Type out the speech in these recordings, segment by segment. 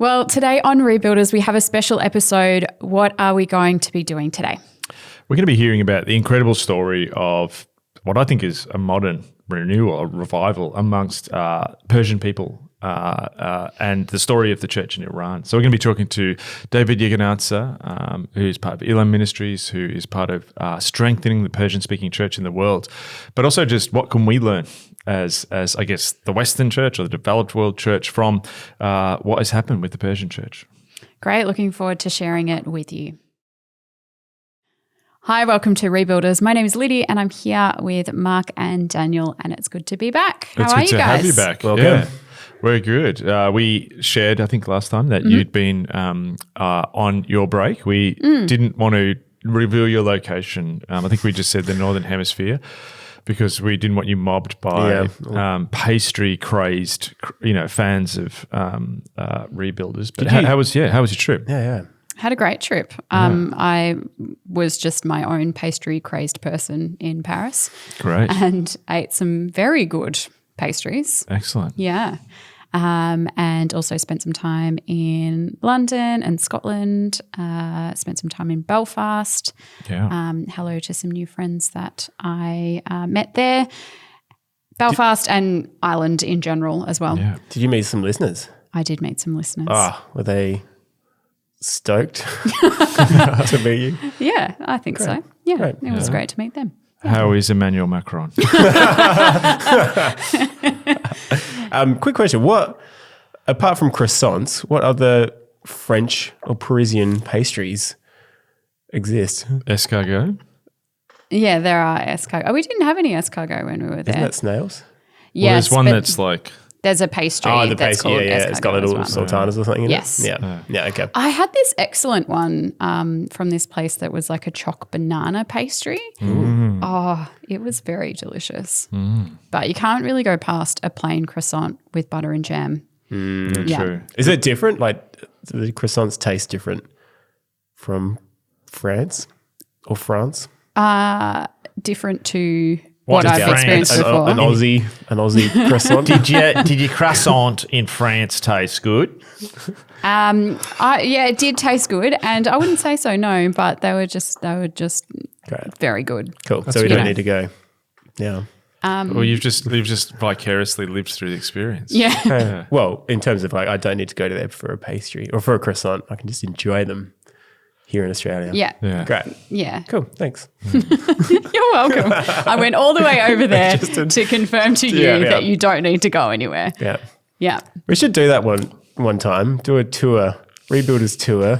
Well, today on Rebuilders, we have a special episode. What are we going to be doing today? We're going to be hearing about the incredible story of what I think is a modern renewal or revival amongst Persian people and the story of the church in Iran. So we're going to be talking to David Yeganatsa, who is part of Elam Ministries, who is part of strengthening the Persian-speaking church in the world, but also just what can we learn as I guess the Western church or the developed world church from what has happened with the Persian church. Great. Looking forward to sharing it with you. Hi, welcome to Rebuilders. My name is Liddy and I'm here with Mark and Daniel, and it's good to be back. How are you guys? It's good to have you back. Welcome. Yeah, we're good. We shared, I think, last time that you'd been on your break. We didn't want to reveal your location. I think we just said the Northern Hemisphere because we didn't want you mobbed by pastry-crazed, fans of Rebuilders. But how was your trip? Yeah. Had a great trip. I was just my own pastry-crazed person in Paris. Great. And ate some very good pastries. Excellent. Yeah. And also spent some time in London and Scotland, spent some time in Belfast. Yeah. Hello to some new friends that I met there. Belfast and Ireland in general as well. Yeah. Did you meet some listeners? I did meet some listeners. Were they stoked to meet you? Yeah, I think so. Yeah, Great. it was great to meet them. How is Emmanuel Macron? Quick question. What, apart from croissants, what other French or Parisian pastries exist? Escargot? Yeah, there are escargot. Oh, we didn't have any escargot when we were there. Isn't that snails? Well, Yes, there's one but that's like... there's a pastry Oh, the that's pastry. called Yeah. It's got escargot little as well. sultanas or something in Yes. it? Yeah. Okay. I had this excellent one from this place that was like a choc banana pastry. Oh, it was very delicious. But you can't really go past a plain croissant with butter and jam. Yeah. True. Is it different? Like, do the croissants taste different from France or France? Different to what I've France? experienced before. An Aussie croissant? Did your croissant in France taste good? It did taste good, and I wouldn't say so, no, but they were just Great. very good. Cool. So we don't need to go. Yeah. Well, you've just vicariously lived through the experience. Yeah. Well, in terms of like, I don't need to go to there for a pastry or for a croissant. I can just enjoy them here in Australia. Yeah. Yeah. Great. Yeah. Cool. Thanks. You're welcome. I went all the way over there to confirm to you that you don't need to go anywhere. Yeah. Yeah. We should do that one time. Do a tour, Rebuilders tour.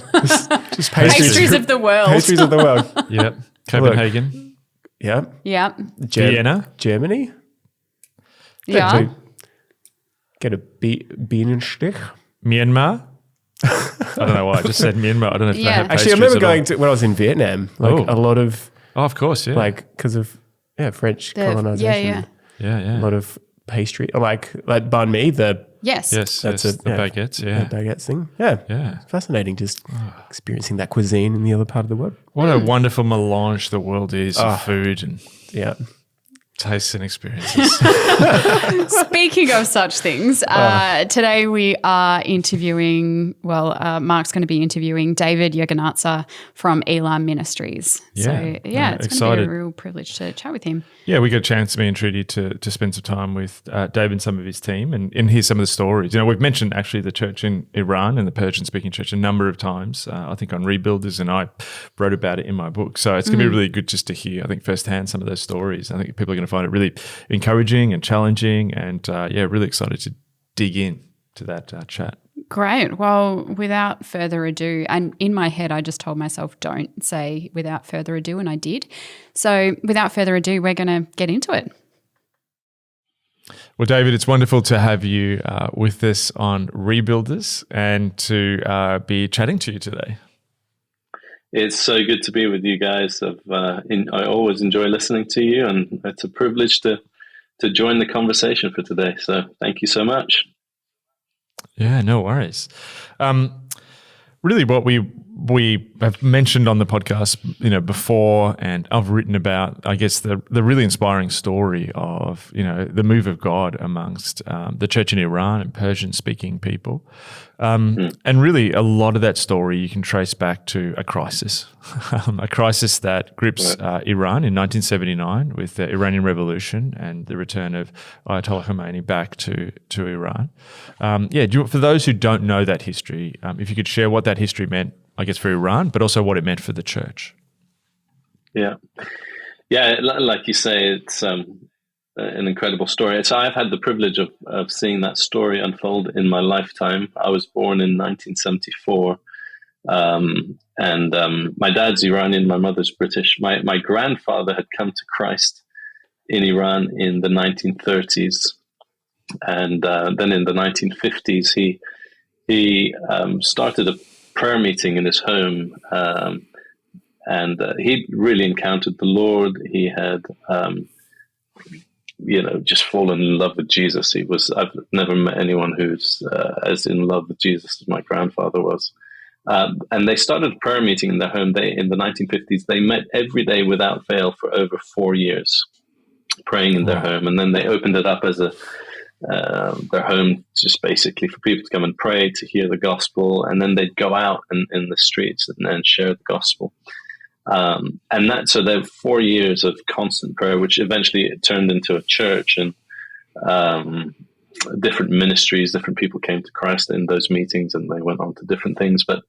Just Pastries of the world. Pastries of the world. Yep. Copenhagen. Yeah. Yeah. Vienna. Germany. Yeah. Get a Bienenstich. Myanmar. I don't know why I just said Myanmar. I don't know if they have Actually, I pastries remember at all. going to when I was in Vietnam. Like a lot of Oh, of course, yeah. because of French colonization. Yeah. A lot of pastry, like banh mi. Yes. That's the baguettes, yeah. Baguettes thing. Yeah. Yeah. It's fascinating just experiencing that cuisine in the other part of the world. What a wonderful melange the world is of food and Yeah. tastes and experiences. Speaking of such things, today we are interviewing, Mark's going to be interviewing David Yeganatsa from Elam Ministries. Yeah. So, it's going to be Excited. a real privilege to chat with him. Yeah, we got a chance, me and Trudy, to spend some time with Dave and some of his team and hear some of the stories. We've mentioned actually the church in Iran and the Persian-speaking church a number of times, I think on Rebuilders, and I wrote about it in my book. So it's going to be really good just to hear, I think, firsthand some of those stories. I think people are going to find it really encouraging and challenging and, really excited to dig in to that chat. Great. Well, without further ado, and in my head, I just told myself, don't say without further ado, and I did. So without further ado, we're going to get into it. Well, David, it's wonderful to have you with us on Rebuilders and to be chatting to you today. It's so good to be with you guys. I always enjoy listening to you, and it's a privilege to join the conversation for today. So thank you so much. Yeah, no worries. Really what we we have mentioned on the podcast, before, and I've written about, I guess, the really inspiring story of, the move of God amongst the church in Iran and Persian-speaking people. And really a lot of that story you can trace back to a crisis, a crisis that grips Iran in 1979 with the Iranian Revolution and the return of Ayatollah Khomeini back to Iran. For those who don't know that history, if you could share what that history meant, I guess, for Iran, but also what it meant for the church. Yeah. Like you say, it's an incredible story. So I've had the privilege of seeing that story unfold in my lifetime. I was born in 1974, and my dad's Iranian, my mother's British. My grandfather had come to Christ in Iran in the 1930s, and then in the 1950s he started a prayer meeting in his home, and he really encountered the Lord. He had, just fallen in love with Jesus. I've never met anyone who's as in love with Jesus as my grandfather was. And they started a prayer meeting in their home. In the 1950s, they met every day without fail for over 4 years, praying in their home. And then they opened it up as their home, just basically for people to come and pray, to hear the gospel, and then they'd go out in the streets and then share the gospel. So there were 4 years of constant prayer, which eventually it turned into a church, and different ministries, different people came to Christ in those meetings, and they went on to different things. But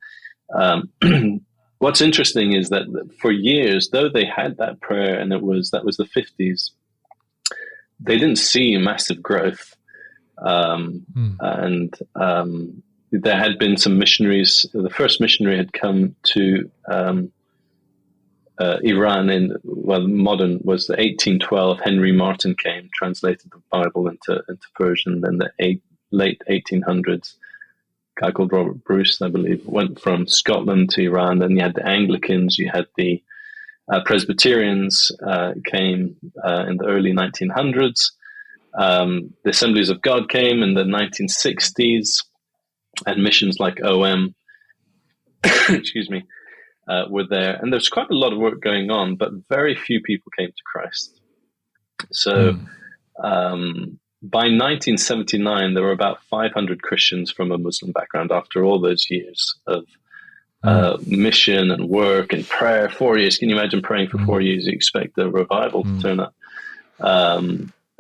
what's interesting is that for years, though they had that prayer, and that was the 50s, they didn't see massive growth. And there had been some missionaries. The first missionary had come to Iran modern was the 1812. Henry Martin came, translated the Bible into Persian. Then the late 1800s, a guy called Robert Bruce, I believe, went from Scotland to Iran. Then you had the Anglicans, you had the Presbyterians came in the early 1900s. The Assemblies of God came in the 1960s, and missions like OM, excuse me, were there. And there's quite a lot of work going on, but very few people came to Christ. So by 1979, there were about 500 Christians from a Muslim background after all those years of mission and work and prayer. 4 years. Can you imagine praying for 4 years? You expect a revival to turn up.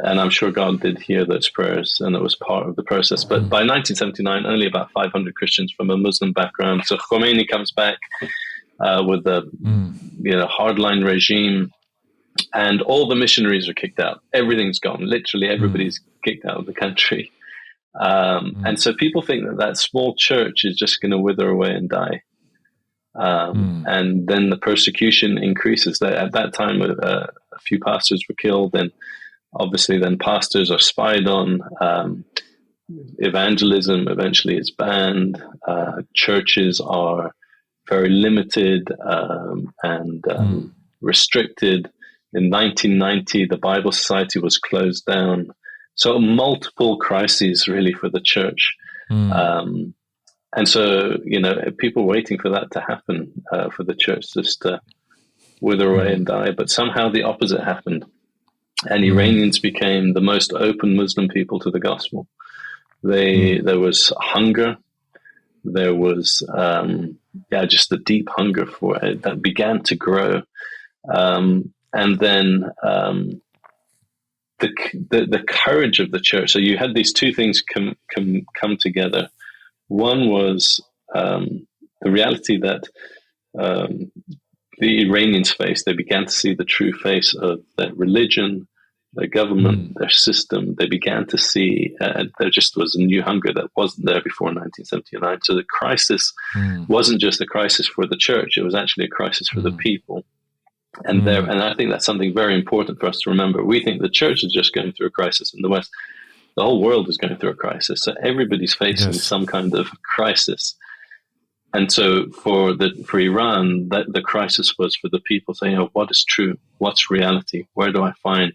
And I'm sure God did hear those prayers, and it was part of the process. But by 1979, only about 500 Christians from a Muslim background. So Khomeini comes back with a hardline regime, and all the missionaries are kicked out. Everything's gone. Literally, everybody's kicked out of the country. And so people think that small church is just going to wither away and die. And then the persecution increases. At that time, a few pastors were killed, and obviously then pastors are spied on. Evangelism eventually is banned. Churches are very limited and restricted. In 1990, the Bible Society was closed down. So multiple crises really for the church. And so, people waiting for that to happen, for the church just to wither away and die. But somehow the opposite happened. And Iranians became the most open Muslim people to the gospel. There was hunger. There was, just a deep hunger for it that began to grow. And then the courage of the church. So you had these two things come together. One was the reality that the Iranians faced. They began to see the true face of their religion, their government, their system. They began to see there just was a new hunger that wasn't there before 1979. So the crisis wasn't just a crisis for the church. It was actually a crisis for the people. And I think that's something very important for us to remember. We think the church is just going through a crisis in the West. The whole world is going through a crisis. So everybody's facing some kind of crisis. And so for Iran, the crisis was for the people saying, what is true? What's reality? Where do I find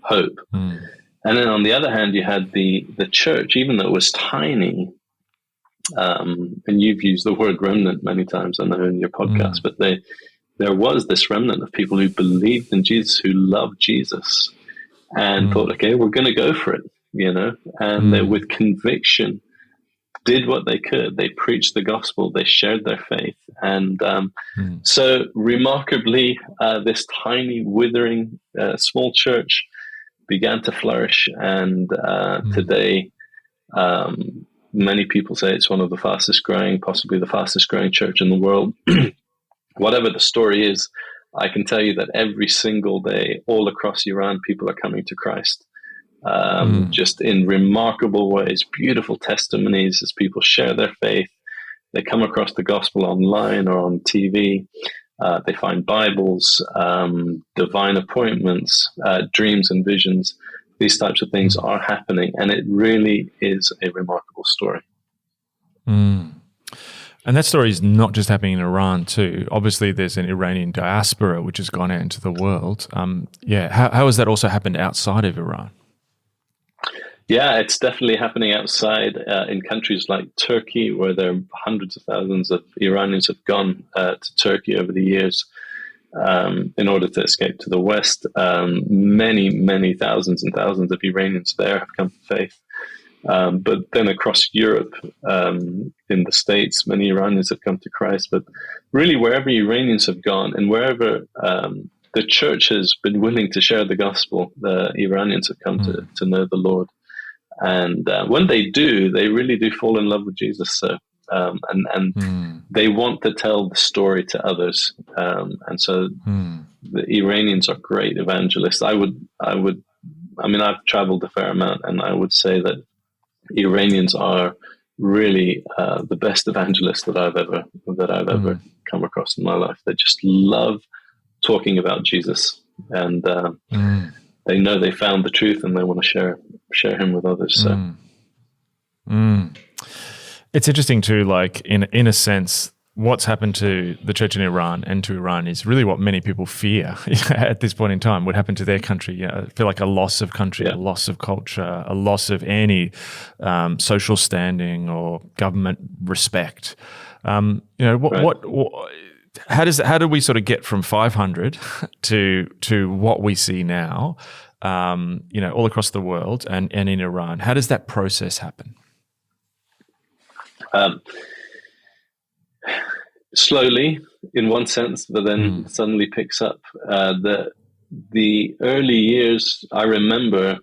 hope? And then on the other hand, you had the church, even though it was tiny, And you've used the word remnant many times, I know, in your podcast, but there was this remnant of people who believed in Jesus, who loved Jesus, and thought, okay, we're going to go for it, and they, with conviction, did what they could. They preached the gospel, they shared their faith. And so remarkably, this tiny, withering, small church began to flourish. And today, many people say it's one of the fastest growing, possibly the fastest growing church in the world. Whatever the story is, I can tell you that every single day, all across Iran, people are coming to Christ. Just in remarkable ways, beautiful testimonies as people share their faith. They come across the gospel online or on TV. They find Bibles, divine appointments, dreams and visions. These types of things are happening, and it really is a remarkable story. And that story is not just happening in Iran too. Obviously, there's an Iranian diaspora which has gone out into the world. How has that also happened outside of Iran? Yeah, it's definitely happening outside in countries like Turkey, where there are hundreds of thousands of Iranians have gone to Turkey over the years in order to escape to the West. Many, many thousands and thousands of Iranians there have come to faith. But then across Europe, in the States, many Iranians have come to Christ. But really, wherever Iranians have gone and wherever the church has been willing to share the gospel, the Iranians have come to know the Lord. And when they do, they really do fall in love with Jesus. So, and they want to tell the story to others. And so the Iranians are great evangelists. I've traveled a fair amount, and I would say that Iranians are really the best evangelists that I've ever come across in my life. They just love talking about Jesus, and they know they found the truth, and they want to share him with others. So, it's interesting too. Like in a sense, what's happened to the church in Iran and to Iran is really what many people fear at this point in time. What happened to their country? I feel like a loss of country, a loss of culture, a loss of any social standing or government respect. How do we sort of get from 500 to what we see now? All across the world and in Iran. How does that process happen? Slowly, in one sense, but then suddenly picks up. The early years, I remember.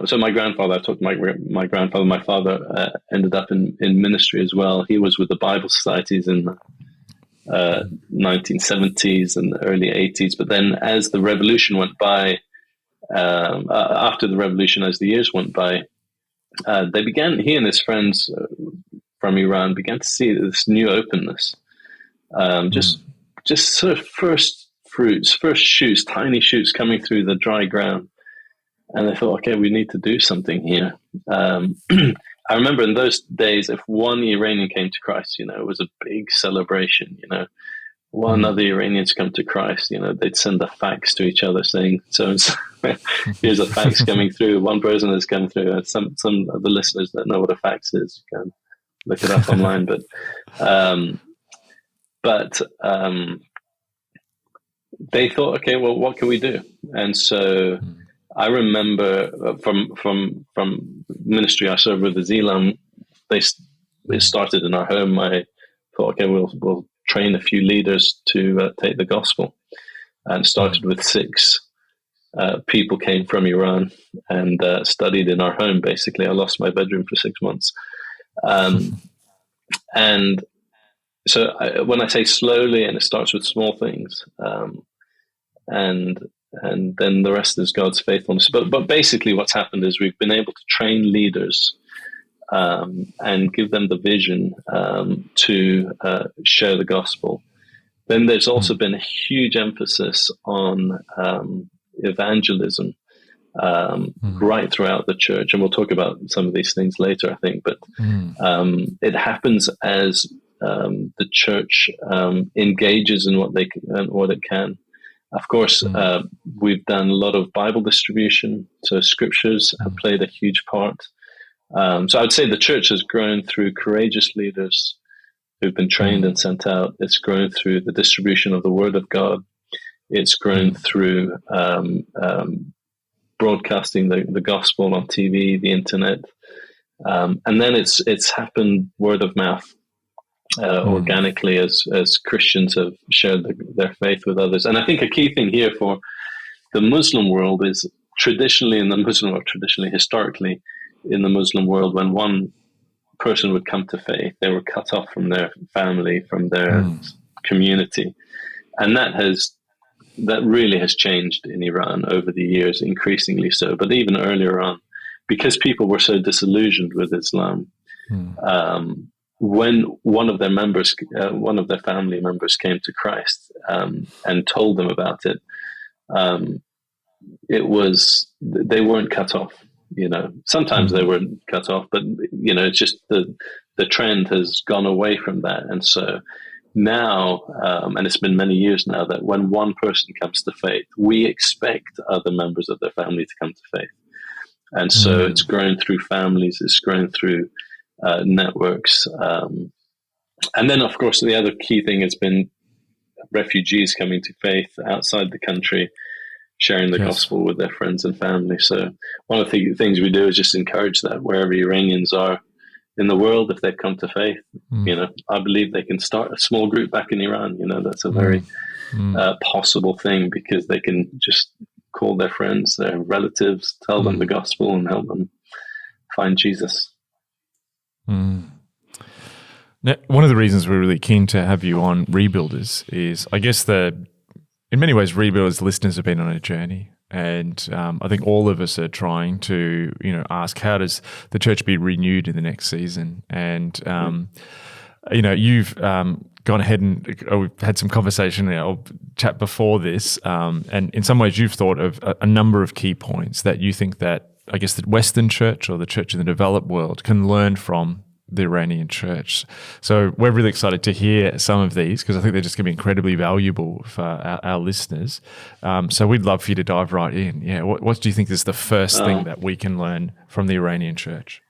So my grandfather, I talked to my grandfather. My father ended up in ministry as well. He was with the Bible societies in the 1970s and the early 80s. But then, as the revolution went by, after the revolution, as the years went by, he and his friends from Iran began to see this new openness, just sort of first fruits, first shoots, tiny shoots coming through the dry ground. And they thought, okay, we need to do something here. I remember in those days, if one Iranian came to Christ, it was a big celebration, One other Iranians come to Christ, they'd send a fax to each other saying, so here's a fax coming through. One person has come through. Some of the listeners don't know what a fax is. You can look it up online. But they thought, okay, well, what can we do? And so I remember from ministry I served with the Zeelam, it started in our home. I thought, okay, we'll train a few leaders to take the gospel, and started with 6 people came from Iran and studied in our home. Basically, I lost my bedroom for 6 months. And so when I say slowly, and it starts with small things, and then the rest is God's faithfulness. But basically what's happened is we've been able to train leaders and give them the vision to share the gospel. Then there's also been a huge emphasis on evangelism right throughout the church. And we'll talk about some of these things later, I think. But it happens as the church engages in what it can. Of course, we've done a lot of Bible distribution, so scriptures have played a huge part. So I would say the church has grown through courageous leaders who've been trained and sent out. It's grown through the distribution of the Word of God. It's grown through broadcasting the gospel on TV, the internet, and then it's happened word of mouth, organically as Christians have shared their faith with others. And I think a key thing here for the Muslim world is traditionally, historically, in the Muslim world, when one person would come to faith, they were cut off from their family, from their community, and that really has changed in Iran over the years, increasingly so. But even earlier on, because people were so disillusioned with Islam, when one of their family members came to Christ and told them about it, they weren't cut off. Sometimes they were cut off, but it's just the trend has gone away from that. And so now, and it's been many years now, that when one person comes to faith, we expect other members of their family to come to faith. And so it's grown through families, it's grown through networks. And then, of course, the other key thing has been refugees coming to faith outside the country, sharing the gospel with their friends and family. So one of the things we do is just encourage that wherever Iranians are in the world, if they've come to faith, I believe they can start a small group back in Iran. That's a very possible thing, because they can just call their friends, their relatives, tell them the gospel and help them find Jesus. Now, one of the reasons we're really keen to have you on Rebuilders is, I guess, in many ways, Rebuilders listeners have been on a journey. And I think all of us are trying to, ask, how does the church be renewed in the next season? And, you've gone ahead and we've had some conversation or chat before this. And in some ways, you've thought of a number of key points that you think that, I guess, the Western church or the church in the developed world can learn from the Iranian church. So we're really excited to hear some of these, because I think they're just going to be incredibly valuable for our listeners. So we'd love for you to dive right in. Yeah, what do you think is the first thing that we can learn from the Iranian church?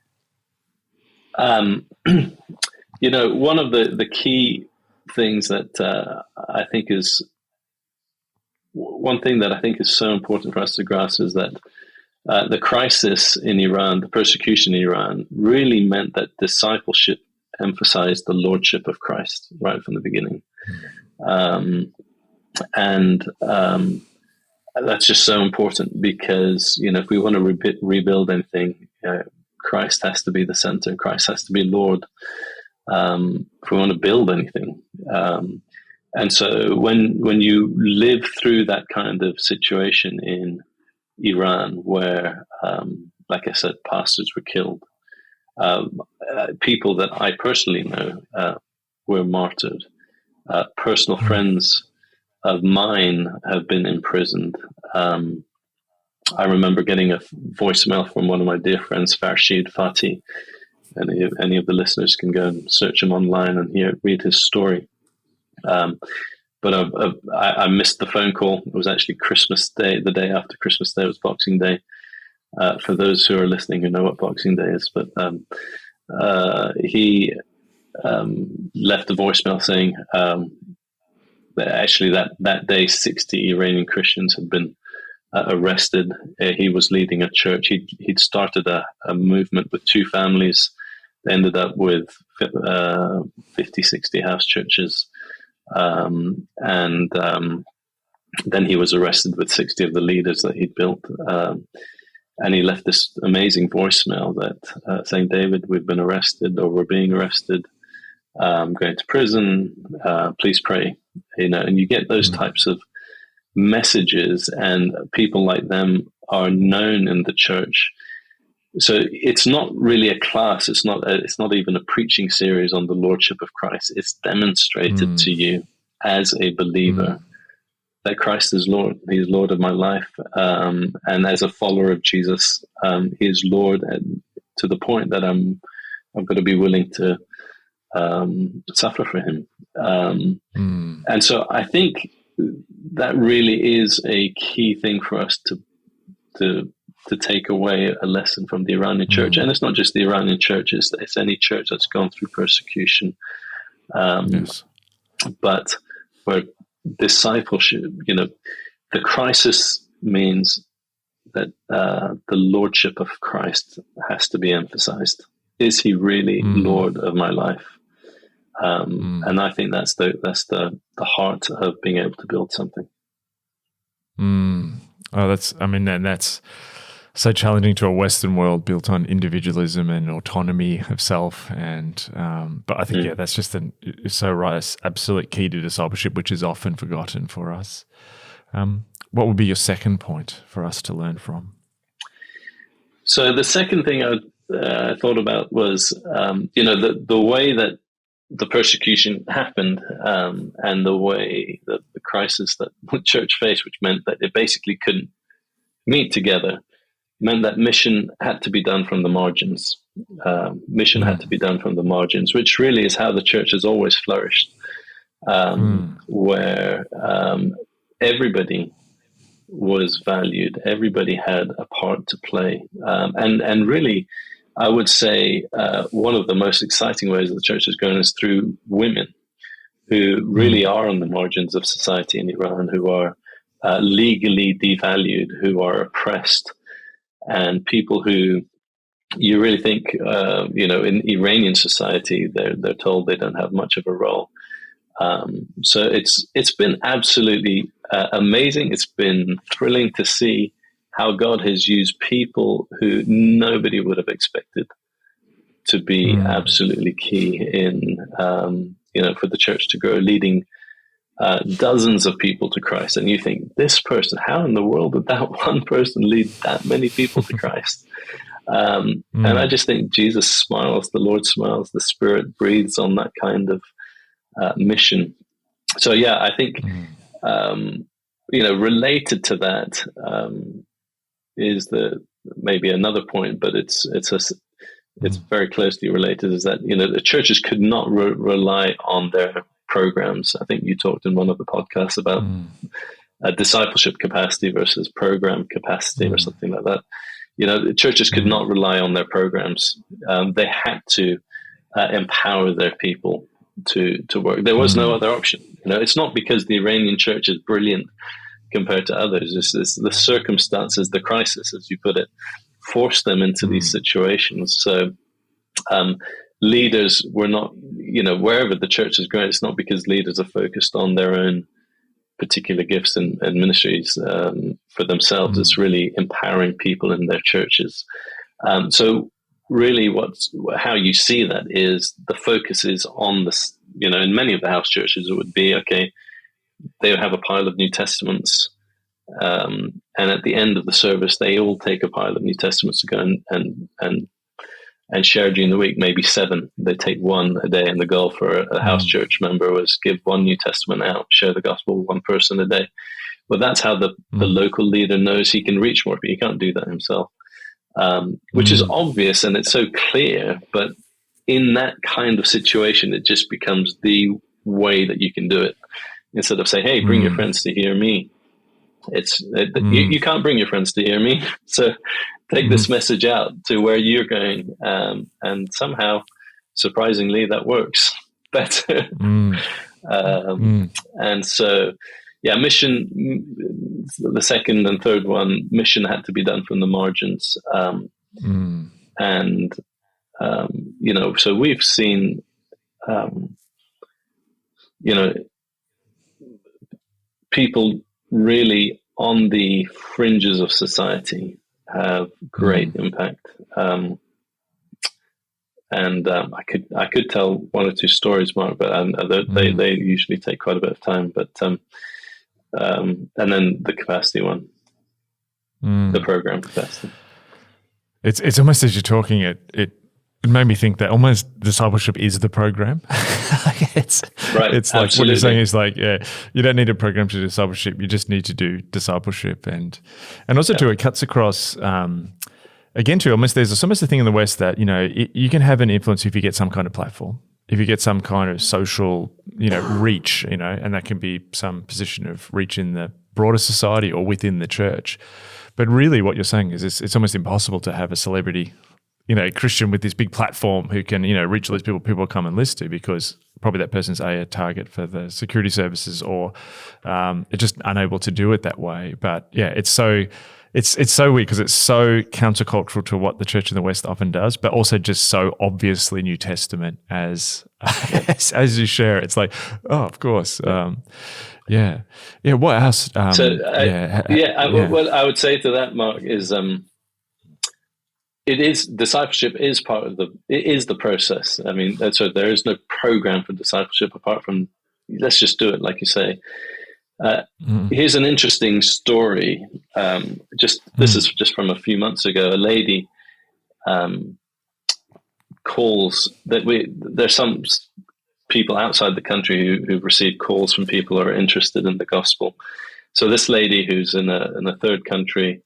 One of the key things that I think is one thing that I think is so important for us to grasp is that the crisis in Iran, the persecution in Iran, really meant that discipleship emphasized the lordship of Christ right from the beginning. And that's just so important, because, if we want to rebuild anything, Christ has to be the center. Christ has to be Lord if we want to build anything. And so when you live through that kind of situation in Iran, where, like I said, pastors were killed, people that I personally know were martyred, personal friends of mine have been imprisoned. I remember getting a voicemail from one of my dear friends, Farshid Fatih, and any of the listeners can go and search him online and read his story. But I missed the phone call. It was actually Christmas Day. The day after Christmas Day was Boxing Day. For those who are listening who know what Boxing Day is, but he left a voicemail saying that actually that day 60 Iranian Christians had been arrested. He was leading a church. He'd started a movement with two families. They ended up with 50, 60 house churches. And then he was arrested with 60 of the leaders that he'd built. And he left this amazing voicemail that saying, David, we've been arrested, or we're being arrested. I'm going to prison. Please pray. And you get those types of messages, and people like them are known in the church. So it's not really a class. It's not even a preaching series on the Lordship of Christ. It's demonstrated to you as a believer that Christ is Lord. He is Lord of my life. And as a follower of Jesus, he is Lord to the point that I've got to be willing to suffer for him. And so I think that really is a key thing for us to to take away a lesson from the Iranian church. And it's not just the Iranian church, it's any church that's gone through persecution. Yes. But where discipleship, the crisis means that the lordship of Christ has to be emphasized. Is he really Lord of my life? And I think that's the heart of being able to build something. Oh, that's so challenging to a Western world built on individualism and autonomy of self. And but I think that's just it's so right. It's absolute key to discipleship, which is often forgotten for us. What would be your second point for us to learn from? So the second thing I thought about was, the way that the persecution happened, and the way that the crisis that the church faced, which meant that it basically couldn't meet together, meant that mission had to be done from the margins. Mission had to be done from the margins, which really is how the church has always flourished, where everybody was valued. Everybody had a part to play. And really, I would say one of the most exciting ways that the church is going is through women who really are on the margins of society in Iran, who are legally devalued, who are oppressed, and people who you really think, in Iranian society, they're told they don't have much of a role. So it's been absolutely amazing. It's been thrilling to see how God has used people who nobody would have expected to be absolutely key in, for the church to grow, leading dozens of people to Christ. And you think, this person, how in the world did that one person lead that many people to Christ? And I just think Jesus smiles, the Lord smiles, the Spirit breathes on that kind of mission. So I think related to that is maybe another point, but it's very closely related. Is that the churches could not rely on their programs. I think you talked in one of the podcasts about discipleship capacity versus program capacity or something like that. The churches could not rely on their programs. They had to empower their people to work. There was no other option. It's not because the Iranian church is brilliant compared to others. It's the circumstances, the crisis, as you put it, forced them into these situations. So leaders were not, wherever the church is growing, it's not because leaders are focused on their own particular gifts and ministries for themselves. It's really empowering people in their churches. So really how you see that is the focus is on this, in many of the house churches, it would be, okay, they have a pile of New Testaments. And at the end of the service, they all take a pile of New Testaments to go and share during the week, maybe 7. They take one a day. And the goal for a house church member was give 1 New Testament out, share the gospel with 1 person a day. Well, that's how the local leader knows he can reach more people. He can't do that himself. Which is obvious and it's so clear, but in that kind of situation, it just becomes the way that you can do it. Instead of saying, hey, bring your friends to hear me. You can't bring your friends to hear me. So take this message out to where you're going. And somehow, surprisingly, that works better. And so, mission, the second and third one, mission had to be done from the margins. And, so we've seen, people really on the fringes of society have great impact. And I could tell 1 or 2 stories, Mark, but they usually take quite a bit of time. But and then the capacity one, the program capacity. It's almost as you're talking, it made me think that almost discipleship is the program. It's right. It's like Absolutely. what you're saying is like, you don't need a program to do discipleship. You just need to do discipleship, and also too, it cuts across. Again, too, there's almost a thing in the West that you can have an influence if you get some kind of platform, if you get some kind of social reach, and that can be some position of reach in the broader society or within the church. But really what you're saying is it's almost impossible to have a celebrity, Christian with this big platform who can, reach all these people come and listen to, because probably that person's a target for the security services, or they're just unable to do it that way. But yeah, it's so weird because it's so countercultural to what the church in the West often does, but also just so obviously New Testament as you share. It's like, oh, of course. Yeah. What else? What I would say to that, Mark, is discipleship is part of the process. I mean, so there is no program for discipleship apart from let's just do it, like you say. Here's an interesting story. This is just from a few months ago. A lady calls that there's some people outside the country who receive calls from people who are interested in the gospel. So this lady who's in a third country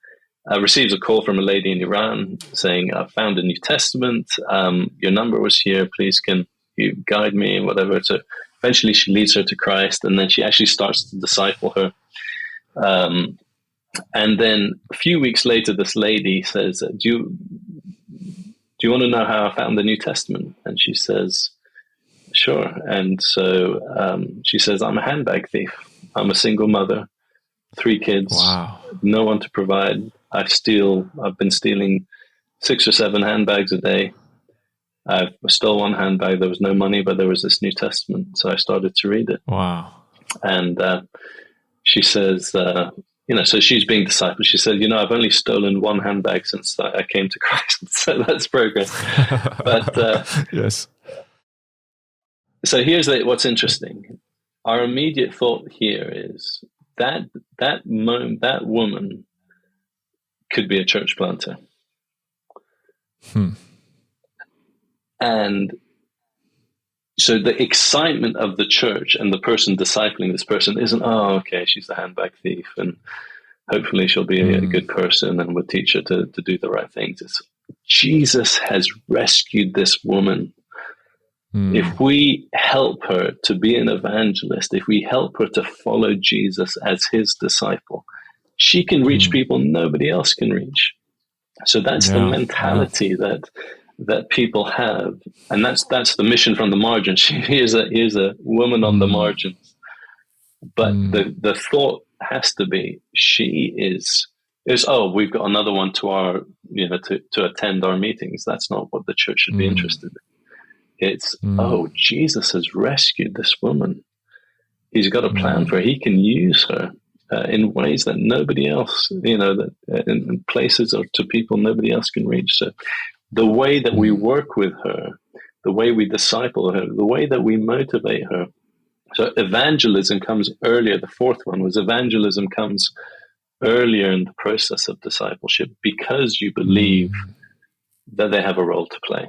receives a call from a lady in Iran saying, "I found a New Testament. Your number was here. Please, can you guide me?" Whatever. So eventually, she leads her to Christ, and then she actually starts to disciple her. And then a few weeks later, this lady says, "Do you want to know how I found the New Testament?" And she says, "Sure." And so she says, "I'm a handbag thief. I'm a single mother, 3 kids, wow. No one to provide. I've been stealing 6 or 7 handbags a day. I stole one handbag. There was no money, but there was this New Testament. So I started to read it." Wow. And she says, so she's being discipled. She said, "I've only stolen 1 handbag since I came to Christ." So that's progress. But yes. So here's what's interesting. Our immediate thought here is that woman could be a church planter. And so the excitement of the church and the person discipling this person isn't, "Oh, okay, she's the handbag thief, and hopefully she'll be a good person and we'll teach her to do the right things." It's, Jesus has rescued this woman. If we help her to be an evangelist, if we help her to follow Jesus as his disciple, she can reach people nobody else can reach. So that's the mentality that people have, and that's the mission from the margin. Here's a woman on the margins, but the thought has to be she is we've got another one to our to attend our meetings. That's not what the church should be interested in. It's Jesus has rescued this woman. He's got a plan for her. He can use her in ways that nobody else, that in places or to people nobody else can reach. So the way that we work with her, the way we disciple her, the way that we motivate her. So evangelism comes earlier. The fourth one was evangelism comes earlier in the process of discipleship because you believe that they have a role to play.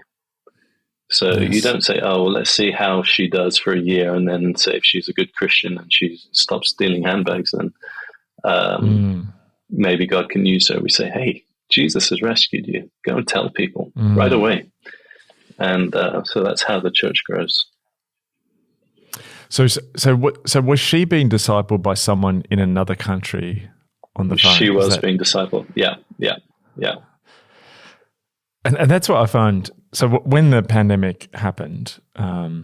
So you don't say, "Oh, well, let's see how she does for a year," and then say if she's a good Christian and she stops stealing handbags, then maybe God can use her. We say, "Hey, Jesus has rescued you. Go and tell people right away." And so that's how the church grows. So was she being discipled by someone in another country on the phone? She was being discipled. Yeah. And that's what I found. So when the pandemic happened, I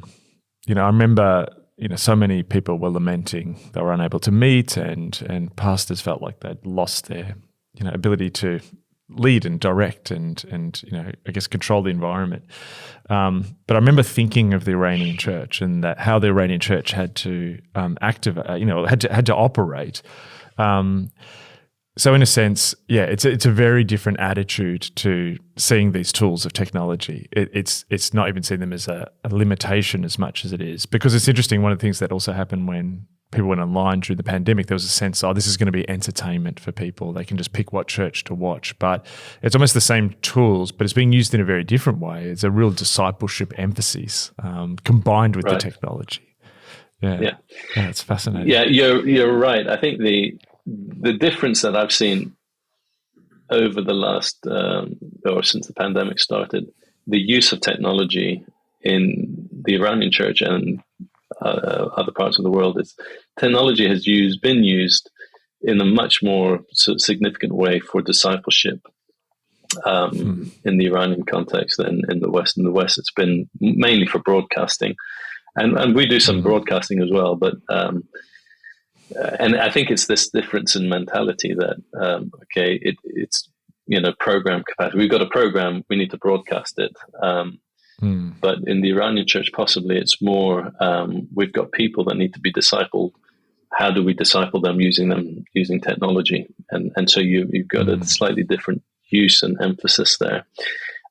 remember, so many people were lamenting they were unable to meet, and pastors felt like they'd lost their, ability to lead and direct and I guess control the environment. But I remember thinking of the Iranian church and that how the Iranian church had to activate, had to operate. So in a sense, it's a very different attitude to seeing these tools of technology. It's not even seeing them as a limitation as much as it is, because it's interesting. One of the things that also happened when people went online during the pandemic, there was a sense, this is going to be entertainment for people. They can just pick what church to watch. But it's almost the same tools, but it's being used in a very different way. It's a real discipleship emphasis combined with the technology. Yeah, it's fascinating. Yeah, you're right. I think the difference that I've seen over the last, or since the pandemic started, the use of technology in the Iranian church and other parts of the world is technology has been used in a much more significant way for discipleship in the Iranian context than in the West. In the West, it's been mainly for broadcasting, and we do some broadcasting as well. But and I think it's this difference in mentality that it's program capacity. We've got a program, we need to broadcast it. But in the Iranian church, possibly it's more we've got people that need to be discipled. How do we disciple them using technology? And so you've got a slightly different use and emphasis there.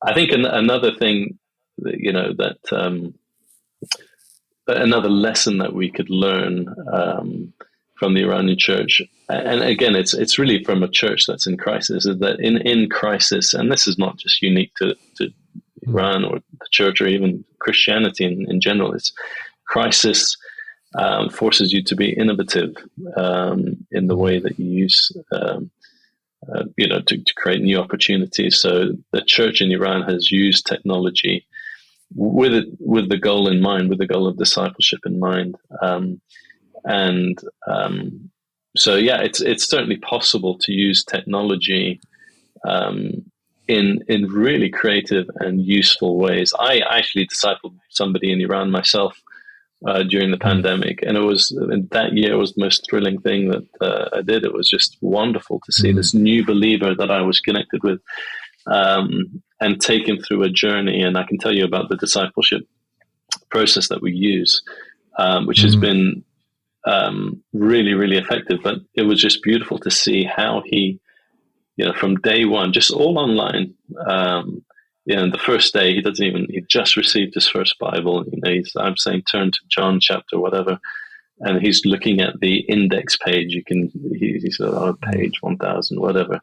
I think another thing that another lesson that we could learn from the Iranian church, and again, it's really from a church that's in crisis, is that in crisis, and this is not just unique to Iran or the church or even Christianity in general, it's crisis forces you to be innovative in the way that you use to create new opportunities. So the church in Iran has used technology with the goal in mind, with the goal of discipleship in mind. So it's certainly possible to use technology in really creative and useful ways. I actually discipled somebody in Iran myself during the pandemic, and that year was the most thrilling thing that I did. It was just wonderful to see this new believer that I was connected with and take him through a journey. And I can tell you about the discipleship process that we use, which has been really, really effective. But it was just beautiful to see how he, from day one, just all online. The first day he just received his first Bible. I'm saying turn to John chapter whatever, and he's looking at the index page. He said, page 1000 whatever.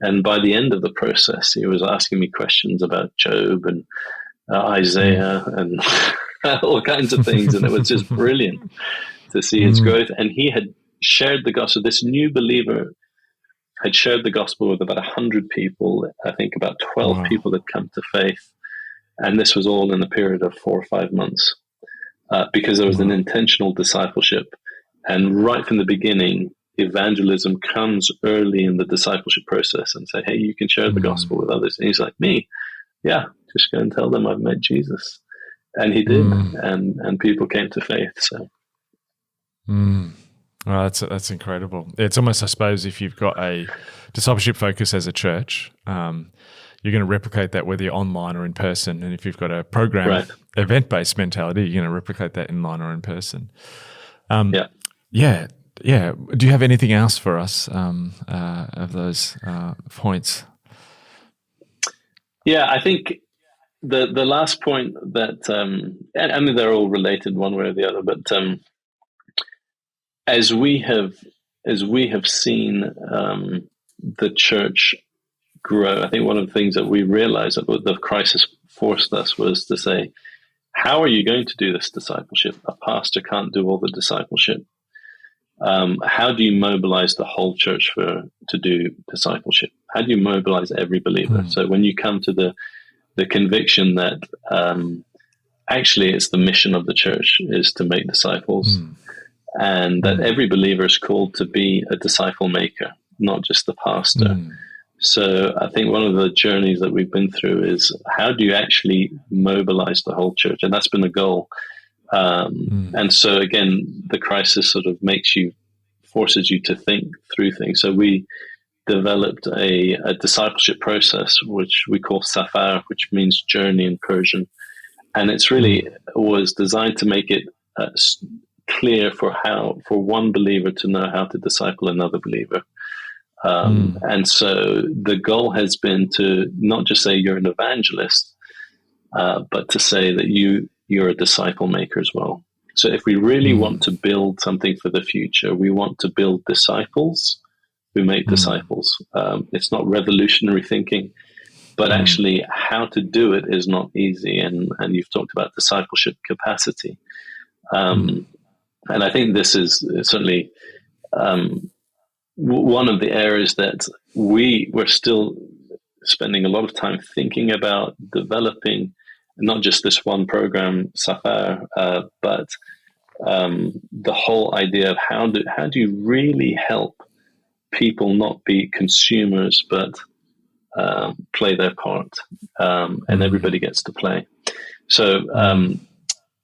And by the end of the process, he was asking me questions about Job and Isaiah and all kinds of things, and it was just brilliant to see his growth. And he had shared the gospel. This new believer had shared the gospel with about 100 people. I think about 12 people had come to faith. And this was all in a period of 4 or 5 months because there was an intentional discipleship. And right from the beginning, evangelism comes early in the discipleship process and say, hey, you can share the gospel with others. And he's like, me? Yeah, just go and tell them I've met Jesus. And he did. And people came to faith. So. Well, that's incredible. It's almost, I suppose, if you've got a discipleship focus as a church, you're going to replicate that whether you're online or in person. And if you've got a program, event-based mentality, you're going to replicate that online or in person. Do you have anything else for us of those points? Yeah, I think the last point that, I mean, they're all related one way or the other, but as we have seen the church grow, I think one of the things that we realized that the crisis forced us was to say, how are you going to do this discipleship? A pastor can't do all the discipleship. How do you mobilize the whole church to do discipleship? How do you mobilize every believer? So when you come to the conviction that actually it's the mission of the church is to make disciples, and that every believer is called to be a disciple maker, not just the pastor. So I think one of the journeys that we've been through is how do you actually mobilize the whole church? And that's been a goal. And so again, the crisis sort of forces you to think through things. So we developed a discipleship process, which we call Safar, which means journey in Persian. And it's really was designed to make it clear for one believer to know how to disciple another believer. And so the goal has been to not just say you're an evangelist, but to say that you're a disciple maker as well. So if we really want to build something for the future, we want to build disciples who make disciples. It's not revolutionary thinking, but actually how to do it is not easy. And you've talked about discipleship capacity. And I think this is certainly one of the areas that we're still spending a lot of time thinking about developing, not just this one program, Safar, but the whole idea of how do you really help people not be consumers, but play their part, and everybody gets to play. So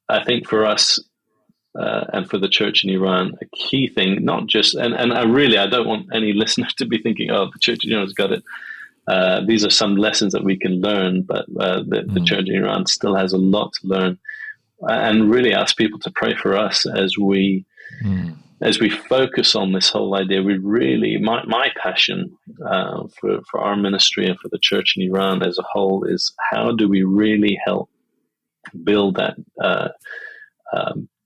I think for us and for the church in Iran, a key thing, not just, and I don't want any listener to be thinking, oh, the church in Iran's got it. These are some lessons that we can learn, but the church in Iran still has a lot to learn, and really ask people to pray for us as we focus on this whole idea. We really, my passion for our ministry and for the church in Iran as a whole is how do we really help build that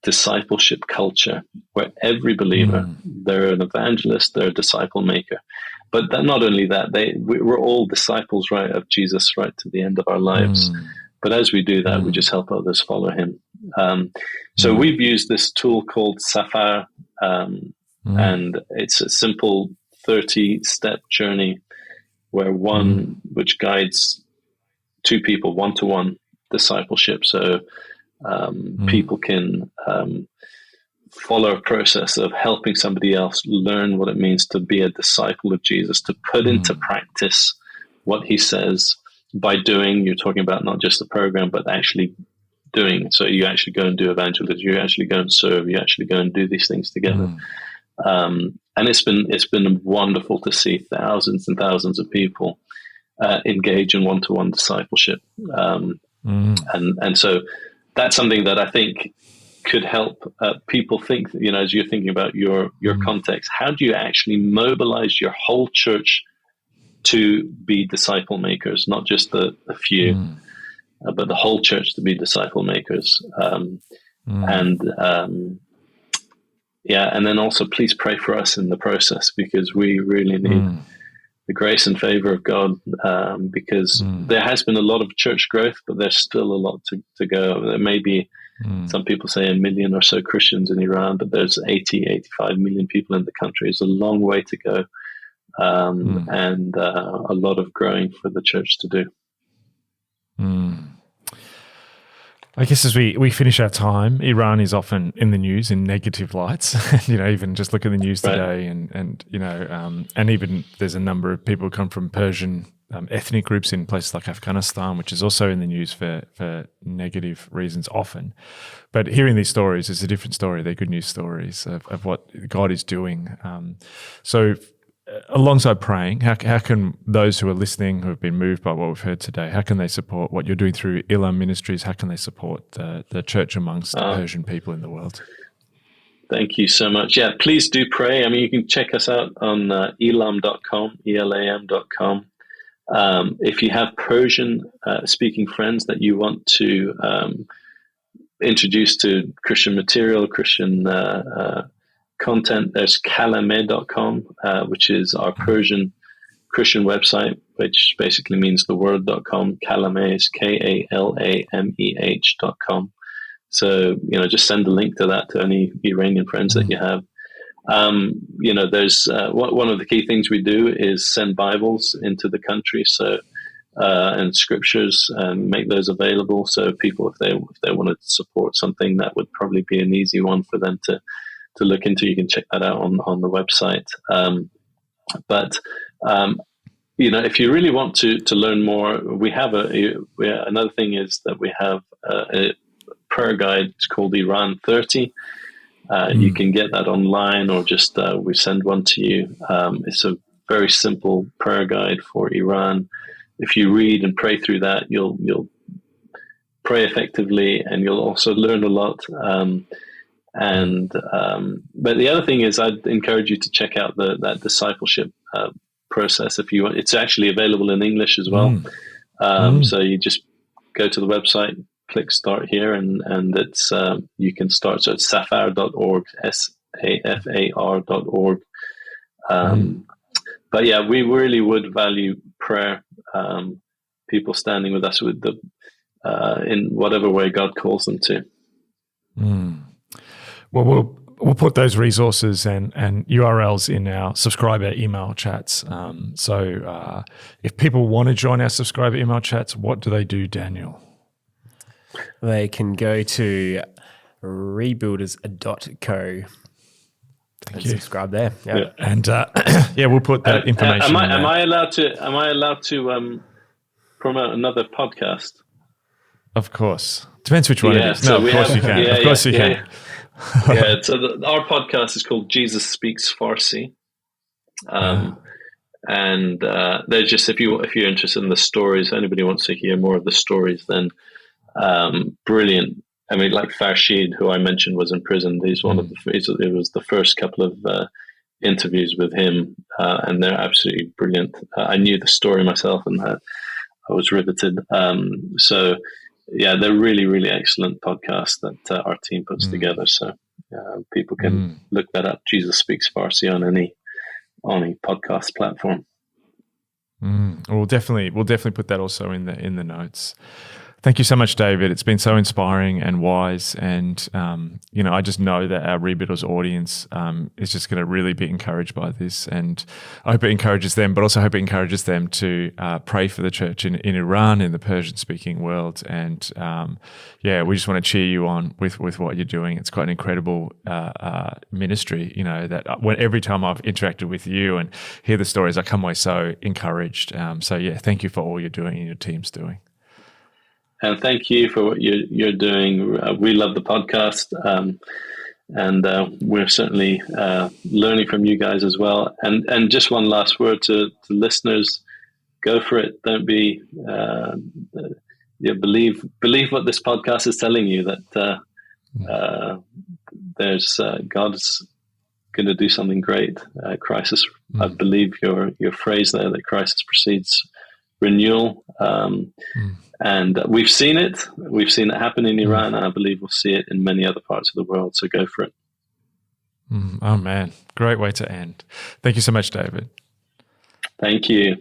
discipleship culture where every believer, they're an evangelist, they're a disciple maker. But not only that, we're all disciples, right, of Jesus right to the end of our lives. But as we do that, we just help others follow him. So we've used this tool called Safar, and it's a simple 30-step journey where which guides two people, one-to-one discipleship. So people can follow a process of helping somebody else learn what it means to be a disciple of Jesus, to put into practice what he says by doing. You're talking about not just the program, but actually doing. So you actually go and do evangelism, you actually go and serve, you actually go and do these things together. And it's been wonderful to see thousands and thousands of people engage in one-to-one discipleship. And so that's something that I think could help people think, as you're thinking about your context, how do you actually mobilize your whole church to be disciple makers, not just the few, but the whole church to be disciple makers. And then also please pray for us in the process, because we really need the grace and favor of God, because there has been a lot of church growth, but there's still a lot to go. There may be, some people say 1 million or so Christians in Iran, but there's 85 million people in the country. It's a long way to go, and a lot of growing for the church to do. I guess as we finish our time, Iran is often in the news in negative lights. Even just look at the news today, and even there's a number of people who come from Persian ethnic groups in places like Afghanistan, which is also in the news for negative reasons often. But hearing these stories is a different story. They're good news stories of what God is doing. So alongside praying, how can those who are listening, who have been moved by what we've heard today, how can they support what you're doing through Elam Ministries? How can they support the church amongst Persian people in the world? Thank you so much. Yeah, please do pray. I mean, you can check us out on elam.com, elam.com. If you have Persian speaking friends that you want to introduce to Christian material, Christian content, there's kalame.com, which is our Persian Christian website, which basically means the word.com. Kalame is KALAMEH.com. So, just send a link to that to any Iranian friends that you have. There's one of the key things we do is send Bibles into the country, so and scriptures, and make those available. So people, if they wanted to support something, that would probably be an easy one for them to look into. You can check that out on the website. If you really want to learn more, we have another thing is that we have a prayer guide. It's called Iran 30. You can get that online, or just we send one to you. It's a very simple prayer guide for Iran. If you read and pray through that, you'll pray effectively, and you'll also learn a lot. But the other thing is, I'd encourage you to check out that discipleship process if you want. It's actually available in English as well. So you just go to the website, click start here, and it's you can start. So it's safar.org, SAFAR.org. But yeah, we really would value prayer, people standing with us with in whatever way God calls them to. Well, we'll put those resources and URLs in our subscriber email chats. So if people want to join our subscriber email chats, what do they do, Daniel? They can go to rebuilders.co And subscribe there. Yeah. And we'll put that information. Am I allowed to promote another podcast? Of course. Depends which one it is. So of course you can. Of course you can. Yeah. So our podcast is called Jesus Speaks Farsi. And they're just, if you're interested in the stories, anybody wants to hear more of the stories, then brilliant. I mean, like Farshid, who I mentioned was in prison. He's one of it was the first couple of interviews with him, and they're absolutely brilliant. I knew the story myself, and I was riveted. So yeah, they're really, really excellent podcasts that our team puts together. So people can look that up. Jesus Speaks Farsi on any podcast platform. We'll definitely put that also in the notes. Thank you so much, David. It's been so inspiring and wise, and I just know that our Rebuilders audience is just going to really be encouraged by this, and I hope it encourages them, but also hope it encourages them to pray for the church in Iran, in the Persian-speaking world, and we just want to cheer you on with what you're doing. It's quite an incredible ministry. That every time I've interacted with you and hear the stories, I come away so encouraged. Thank you for all you're doing and your team's doing. And thank you for what you're doing. We love the podcast, and we're certainly learning from you guys as well. And just one last word to listeners: go for it. Don't be believe what this podcast is telling you, that there's God's going to do something great. Crisis. I believe your phrase there, that crisis precedes renewal. And we've seen it. We've seen it happen in Iran, and I believe we'll see it in many other parts of the world. So go for it. Oh, man. Great way to end. Thank you so much, David. Thank you.